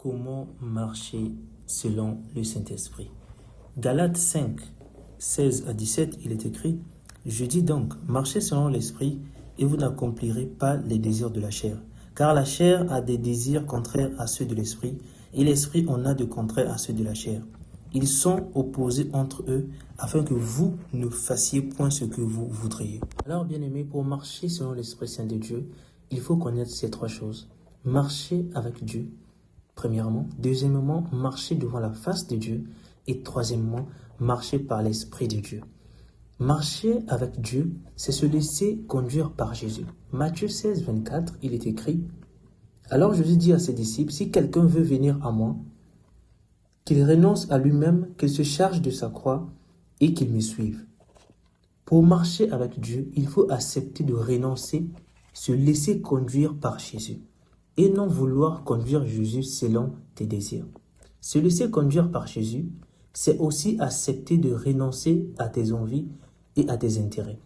Comment marcher selon le Saint-Esprit? Galates 5, 16 à 17, il est écrit: Je dis donc, marchez selon l'Esprit, et vous n'accomplirez pas les désirs de la chair. Car la chair a des désirs contraires à ceux de l'Esprit, et l'Esprit en a de contraires à ceux de la chair. Ils sont opposés entre eux, afin que vous ne fassiez point ce que vous voudriez. Alors, bien-aimés, pour marcher selon l'Esprit Saint de Dieu, il faut connaître ces trois choses. Marcher avec Dieu, premièrement. Deuxièmement, marcher devant la face de Dieu. Et troisièmement, marcher par l'Esprit de Dieu. Marcher avec Dieu, c'est se laisser conduire par Jésus. Matthieu 16, 24, il est écrit: Alors Jésus dit à ses disciples, si quelqu'un veut venir à moi, qu'il renonce à lui-même, qu'il se charge de sa croix et qu'il me suive. Pour marcher avec Dieu, il faut accepter de renoncer, se laisser conduire par Jésus et non vouloir conduire Jésus selon tes désirs. Se laisser conduire par Jésus, c'est aussi accepter de renoncer à tes envies et à tes intérêts.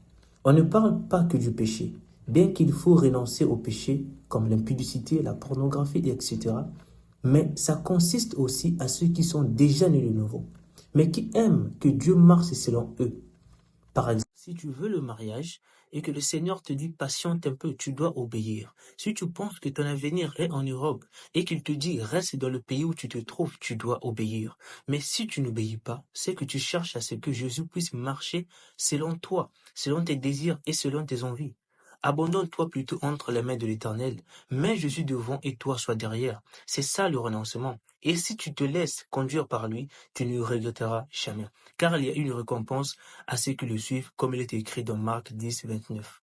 On ne parle pas que du péché, bien qu'il faut renoncer au péché comme l'impudicité, la pornographie, etc. Mais ça consiste aussi à ceux qui sont déjà nés de nouveau, mais qui aiment que Dieu marche selon eux. Par exemple, si tu veux le mariage et que le Seigneur te dit patiente un peu, tu dois obéir. Si tu penses que ton avenir est en Europe et qu'il te dit reste dans le pays où tu te trouves, tu dois obéir. Mais si tu n'obéis pas, c'est que tu cherches à ce que Jésus puisse marcher selon toi, selon tes désirs et selon tes envies. Abandonne-toi plutôt entre les mains de l'Éternel. Mets Jésus devant et toi sois derrière. C'est ça le renoncement. Et si tu te laisses conduire par lui, tu ne regretteras jamais. Car il y a une récompense à ceux qui le suivent, comme il est écrit dans Marc 10, 29.